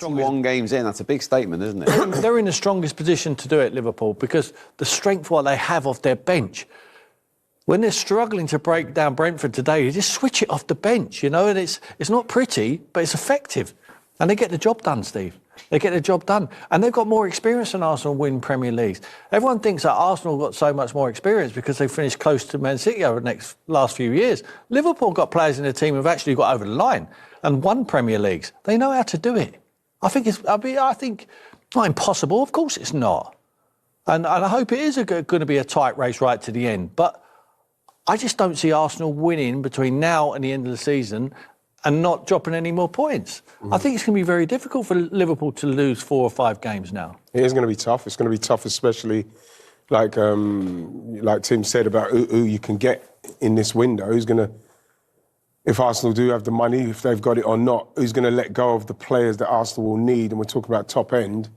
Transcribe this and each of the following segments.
One games in, that's a big statement, isn't it? They're in the strongest position to do it, Liverpool, because the strength what they have off their bench. When they're struggling to break down Brentford today, you just switch it off the bench, and it's not pretty, but it's effective. And they get the job done, Steve. They get the job done. And they've got more experience than Arsenal win Premier Leagues. Everyone thinks that Arsenal got so much more experience because they finished close to Man City over the last few years. Liverpool got players in the team who've actually got over the line and won Premier Leagues. They know how to do it. I think it's not impossible. Of course it's not. And I hope it is going to be a tight race right to the end. But I just don't see Arsenal winning between now and the end of the season and not dropping any more points. I think it's going to be very difficult for Liverpool to lose 4 or 5 games now. It is going to be tough. It's going to be tough, especially like Tim said about who you can get in this window. Who's going to, if Arsenal do have the money, if they've got it or not, who's going to let go of the players that Arsenal will need? And we're talking about top end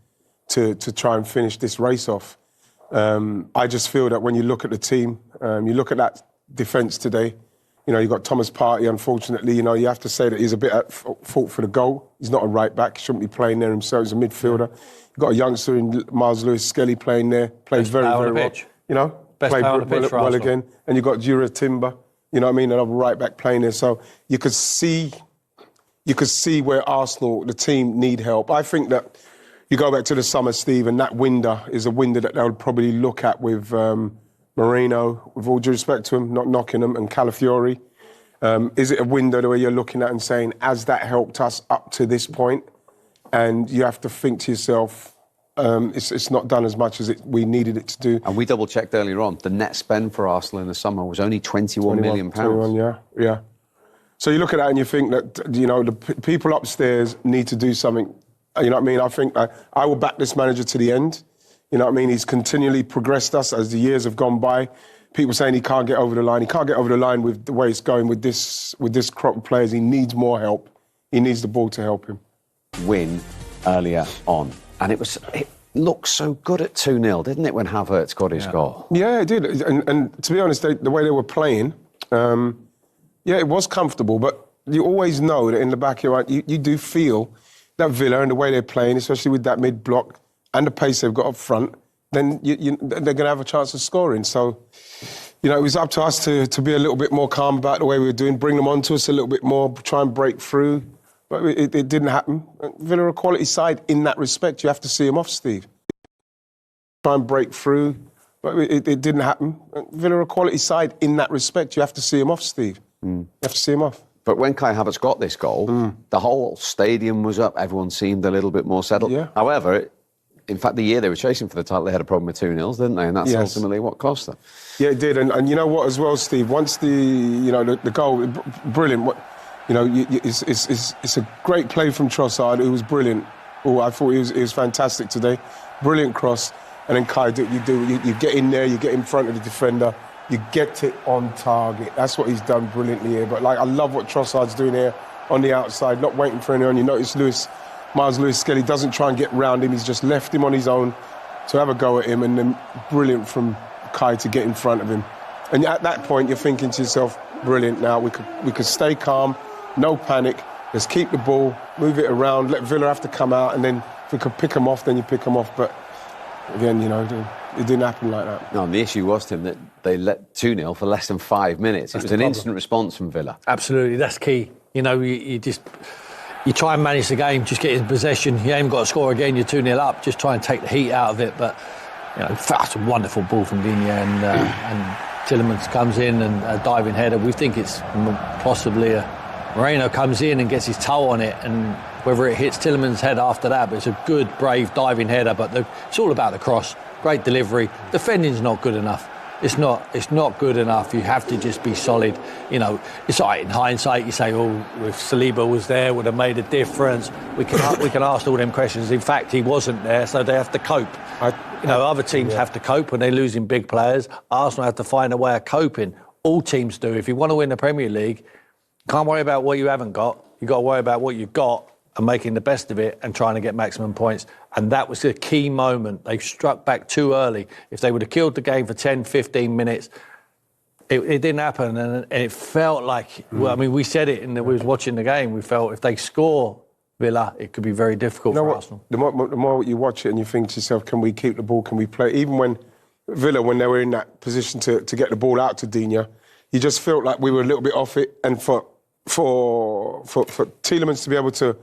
to try and finish this race off. I just feel that when you look at the team, you look at that defence today. You've got Thomas Partey, unfortunately. You have to say that he's a bit at fault for the goal. He's not a right back. He shouldn't be playing there himself. He's a midfielder. You've got a youngster in Miles Lewis-Skelly playing there. Plays very, very well. Best player on the pitch for well again. And you've got Jura Timber, another right back playing there. So you could see where Arsenal, the team, need help. I think that you go back to the summer, Steve, and that window is a window that they would probably look at with Moreno, with all due respect to him, not knocking him, and Calafiori. Is it a window where you're looking at and saying, has that helped us up to this point? And you have to think to yourself, it's not done as much as we needed it to do. And we double-checked earlier on, the net spend for Arsenal in the summer was only £21 million. 21, yeah. So you look at that and you think that, the people upstairs need to do something. You know what I mean? I think I will back this manager to the end. You know what I mean? He's continually progressed us as the years have gone by. People saying he can't get over the line. He can't get over the line with the way it's going with this crop of players. He needs more help. He needs the ball to help him. Win earlier on. And it looked so good at 2-0, didn't it, when Havertz got his goal? Yeah, it did. And to be honest, the way they were playing, it was comfortable. But you always know that in the back of your mind, you do feel that Villa and the way they're playing, especially with that mid-block, and the pace they've got up front, then they're going to have a chance of scoring. So, it was up to us to be a little bit more calm about the way we were doing, bring them onto us a little bit more, try and break through. But it didn't happen. Villa are a quality side in that respect. You have to see them off, Steve. Try and break through. But it didn't happen. Villa are a quality side in that respect. You have to see them off, Steve. You have to see them off. But when Kai Havertz got this goal, the whole stadium was up. Everyone seemed a little bit more settled. Yeah. However, in fact, the year they were chasing for the title, they had a problem with 2-0s, didn't they? And that's ultimately what cost them. Yeah, it did. And you know what as well, Steve? Once the goal, brilliant. It's a great play from Trossard, who was brilliant. I thought he was fantastic today. Brilliant cross. And then Kai, you get in there, you get in front of the defender, you get it on target. That's what he's done brilliantly here. But I love what Trossard's doing here on the outside, not waiting for anyone. You notice Miles Lewis-Skelly doesn't try and get round him. He's just left him on his own to have a go at him, and then brilliant from Kai to get in front of him. And at that point, you're thinking to yourself, brilliant, now we could stay calm, no panic, let's keep the ball, move it around, let Villa have to come out, and then if we could pick them off, then you pick them off. But again, it didn't happen like that. No, and the issue was, Tim, that they let 2-0 for less than 5 minutes. It was an instant response from Villa. Absolutely, that's key. You try and manage the game, just get in possession. You ain't got to score again, you're 2-0 up. Just try and take the heat out of it. But, that's a wonderful ball from Digne, and Tielemans comes in and a diving header. We think it's possibly Moreno comes in and gets his toe on it, and whether it hits Tielemans' head after that, but it's a good, brave diving header. But it's all about the cross. Great delivery. Defending's not good enough. It's not good enough. You have to just be solid. It's all right in hindsight. You say, if Saliba was there, would have made a difference. We can ask all them questions. In fact, he wasn't there, so they have to cope. Other teams have to cope when they're losing big players. Arsenal have to find a way of coping. All teams do. If you want to win the Premier League, you can't worry about what you haven't got. You've got to worry about what you've got and making the best of it and trying to get maximum points. And that was the key moment. They struck back too early. If they would have killed the game for 10, 15 minutes, it didn't happen. And it felt like, we said it, and we was watching the game, we felt if they score Villa, it could be very difficult for Arsenal. The more you watch it and you think to yourself, can we keep the ball? Can we play? Even when Villa, when they were in that position to get the ball out to Digne, you just felt like we were a little bit off it. And for Tielemans to be able to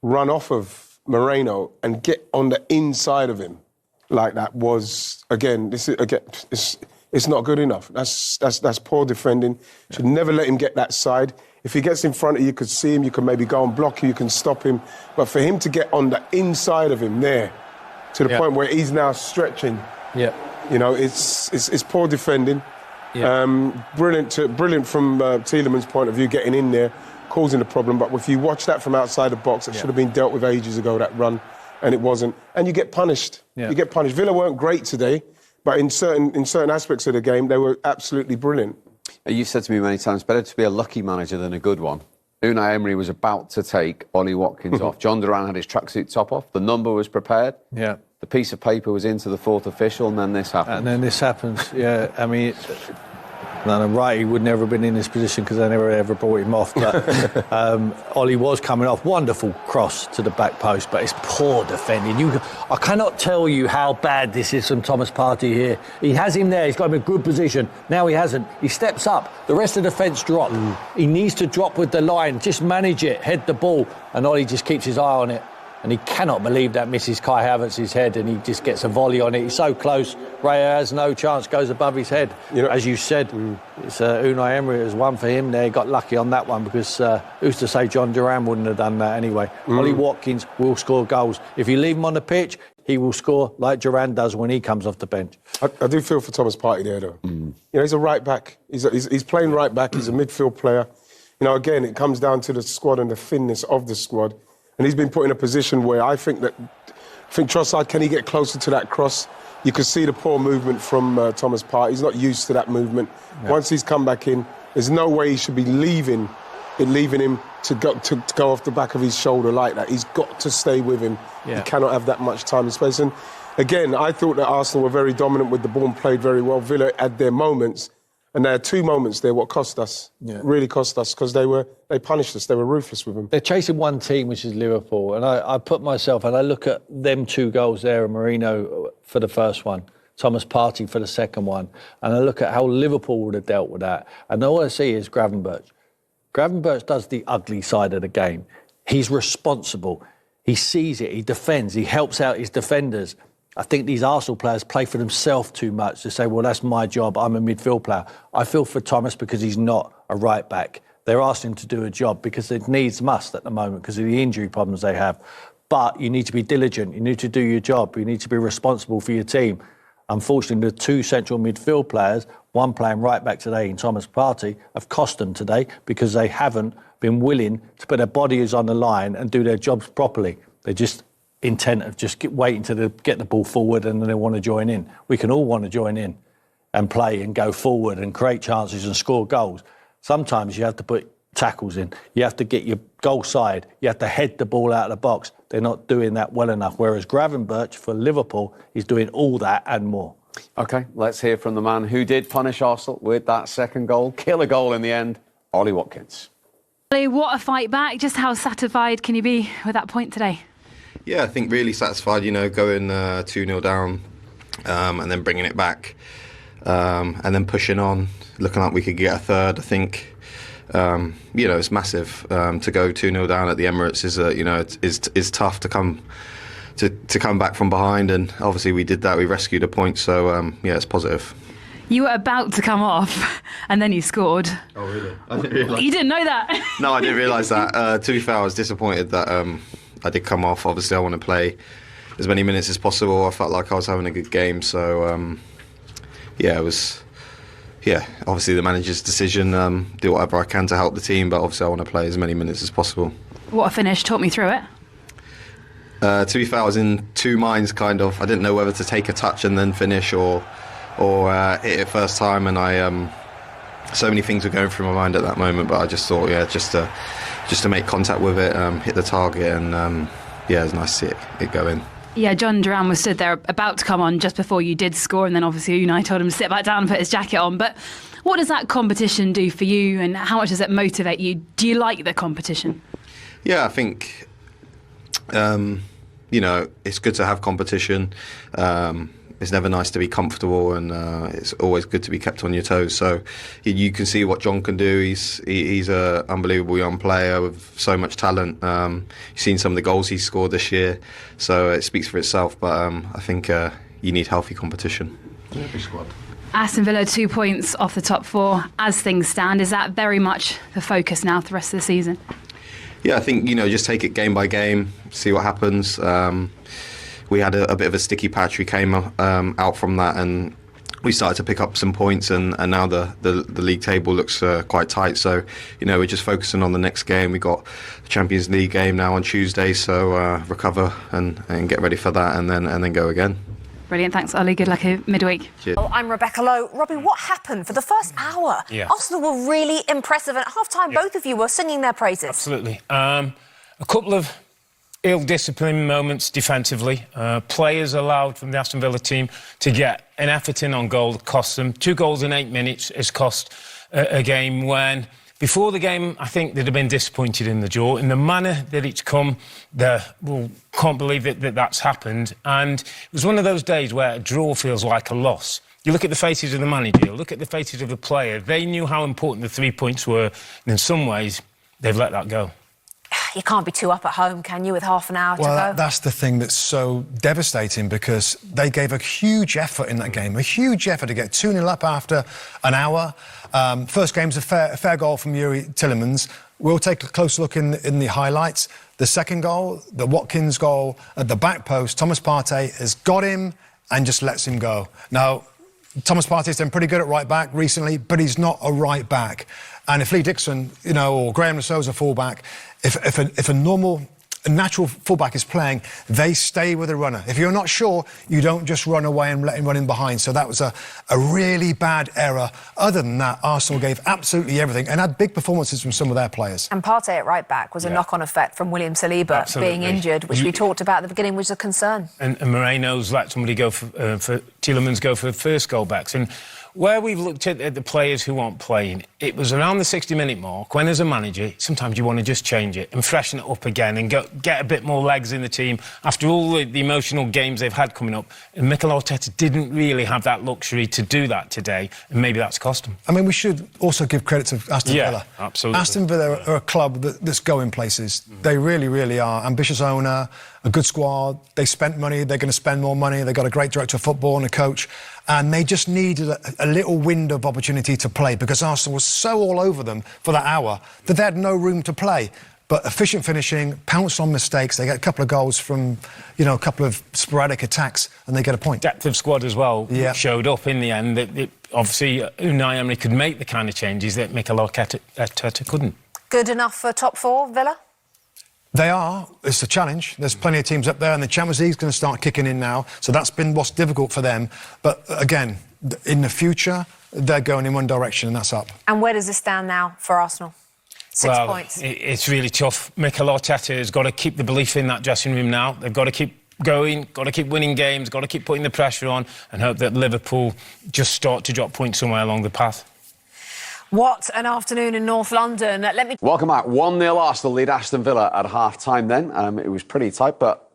run off of Moreno and get on the inside of him like that was, it's not good enough. That's poor defending. Should never let him get that side. If he gets in front of you, you could see him, you can maybe go and block you can stop him. But for him to get on the inside of him there, to the point where he's now stretching, it's poor defending. Brilliant from Tielemans' point of view, getting in there, causing the problem. But if you watch that from outside the box, it should have been dealt with ages ago, that run, and it wasn't. And you get punished. You get punished. Villa weren't great today, but in certain aspects of the game, they were absolutely brilliant. You've said to me many times, better to be a lucky manager than a good one. Unai Emery was about to take Ollie Watkins off. John Duran had his tracksuit top off. The number was prepared. Yeah. The piece of paper was into the fourth official, and then this happened. And then this happens, yeah. I mean, right, he would never have been in this position because they never ever brought him off. But Ollie was coming off. Wonderful cross to the back post, but it's poor defending. I cannot tell you how bad this is from Thomas Partey here. He has him there. He's got him in a good position. Now he hasn't. He steps up. The rest of the defence drop. He needs to drop with the line. Just manage it. Head the ball. And Ollie just keeps his eye on it. And he cannot believe that misses Kai Havertz's head, and he just gets a volley on it. He's so close. Raya has no chance, goes above his head. As you said, it's Unai Emery has won for him there. He got lucky on that one because who's to say John Duran wouldn't have done that anyway. Ollie Watkins will score goals. If you leave him on the pitch, he will score like Duran does when he comes off the bench. I do feel for Thomas Partey there, though. He's a right back. He's playing right back. He's a midfield player. Again, it comes down to the squad and the thinness of the squad. And he's been put in a position where I think Trossard, can he get closer to that cross? You could see the poor movement from Thomas Partey. He's not used to that movement. Yeah. Once he's come back in, there's no way he should be leaving him to go off the back of his shoulder like that. He's got to stay with him. Yeah. He cannot have that much time and space. And again, I thought that Arsenal were very dominant with the ball and played very well. Villa had their moments. And there are two moments there what cost us, really cost us, because they punished us, they were ruthless with them. They're chasing one team, which is Liverpool, and I put myself, and I look at them two goals there, Marino for the first one, Thomas Partey for the second one, and I look at how Liverpool would have dealt with that, and all I see is Gravenberch. Gravenberch does the ugly side of the game. He's responsible, he sees it, he defends, he helps out his defenders. I think these Arsenal players play for themselves too much to say, well, that's my job, I'm a midfield player. I feel for Thomas because he's not a right back. They're asking him to do a job because it needs must at the moment because of the injury problems they have. But you need to be diligent, you need to do your job, you need to be responsible for your team. Unfortunately, the two central midfield players, one playing right back today in Thomas Partey, have cost them today because they haven't been willing to put their bodies on the line and do their jobs properly. They're just intent of just waiting to get the ball forward and then they want to join in. We can all want to join in and play and go forward and create chances and score goals. Sometimes you have to put tackles in. You have to get your goal side. You have to head the ball out of the box. They're not doing that well enough. Whereas Gravenberch for Liverpool is doing all that and more. OK, let's hear from the man who did punish Arsenal with that second goal. Killer goal in the end, Ollie Watkins. Ollie, what a fight back. Just how satisfied can you be with that point today? Yeah, I think really satisfied, going 2-0 down and then bringing it back and then pushing on, looking like we could get a third. I think, it's massive to go 2-0 down at the Emirates is tough to come back from behind, and obviously we did that. We rescued a point, so it's positive. You were about to come off and then you scored. Oh, really? I didn't realise. You didn't know that? No, I didn't realise that. To be fair, I was disappointed that I did come off. Obviously, I want to play as many minutes as possible. I felt like I was having a good game. So, it was, obviously the manager's decision, do whatever I can to help the team, but obviously I want to play as many minutes as possible. What a finish. Talk me through it. To be fair, I was in two minds, kind of. I didn't know whether to take a touch and then finish or hit it first time, and so many things were going through my mind at that moment, but I just thought, just to make contact with it, hit the target, and it was nice to see it go in. Yeah, John Duran was stood there about to come on just before you did score, and then obviously Unai told him to sit back down and put his jacket on. But what does that competition do for you, and how much does it motivate you? Do you like the competition? Yeah, I think you know, it's good to have competition. It's never nice to be comfortable, and it's always good to be kept on your toes. So you can see what John can do. He's an unbelievable young player with so much talent. You've seen some of the goals he's scored this year, so it speaks for itself. But I think you need healthy competition in every squad. Aston Villa 2 points off the top 4 as things stand. Is that very much the focus now for the rest of the season? Yeah, I think, you know, just take it game by game, see what happens. We had a bit of a sticky patch. We came out from that, and we started to pick up some points, and now the league table looks quite tight. So, you know, we're just focusing on the next game. We got the Champions League game now on Tuesday, so recover and get ready for that, and then go again. Brilliant, thanks Ollie, good luck midweek. Cheers. Oh, I'm Rebecca Lowe. Robbie, what happened for the first hour? Yeah. Arsenal were really impressive, and at half-time both of you were singing their praises. Absolutely. A couple of ill-disciplined moments defensively. Players allowed from the Aston Villa team to get an effort in on goal that cost them. 2 goals in 8 minutes has cost a game when, before the game, I think they'd have been disappointed in the draw. In the manner that it's come, can't believe that's happened. And it was one of those days where a draw feels like a loss. You look at the faces of the manager, look at the faces of the player. They knew how important the 3 points were, and in some ways, they've let that go. You can't be too up at home, can you, with half an hour to go? Well, that's the thing that's so devastating, because they gave a huge effort in that game, a huge effort to get 2-0 up after an hour. First game's a fair goal from Yuri Tillemans. We'll take a close look in the highlights. The second goal, the Watkins goal at the back post, Thomas Partey has got him and just lets him go. Now, Thomas Partey's been pretty good at right back recently, but he's not a right back. And if Lee Dixon, you know, or Graham Rousseau's a fullback, if a natural fullback is playing, they stay with the runner. If you're not sure, you don't just run away and let him run in behind. So that was a really bad error. Other than that, Arsenal gave absolutely everything and had big performances from some of their players. And Partey at right back was a knock-on effect from William Saliba being injured, which we talked about at the beginning was a concern. And Moreno's let somebody go for Tielemans go for the first goal backs. And where we've looked at the players who aren't playing, it was around the 60-minute mark when, as a manager, sometimes you want to just change it and freshen it up again and get a bit more legs in the team after all the emotional games they've had coming up. And Mikel Arteta didn't really have that luxury to do that today, and maybe that's cost him. I mean, we should also give credit to Aston Villa. Absolutely. Aston Villa are a club that's going places. They really, really are. Ambitious owner, a good squad. They spent money. They're going to spend more money. They've got a great director of football and a coach. And they just needed a little window of opportunity to play, because Arsenal was so all over them for that hour that they had no room to play. But efficient finishing, pounce on mistakes. They get a couple of goals from, you know, a couple of sporadic attacks, and they get a point. Depth of squad as well showed up in the end. Obviously, Unai Emery could make the kind of changes that Mikel Arteta couldn't. Good enough for top 4, Villa? They are. It's a challenge. There's plenty of teams up there, and the Champions League's going to start kicking in now. So that's been what's difficult for them. But again, in the future, they're going in one direction, and that's up. And where does this stand now for Arsenal? 6 points. It's really tough. Mikel Arteta has got to keep the belief in that dressing room now. They've got to keep going, got to keep winning games, got to keep putting the pressure on, and hope that Liverpool just start to drop points somewhere along the path. What an afternoon in North London. Welcome back. 1-0 Arsenal lead Aston Villa at half-time then. It was pretty tight, but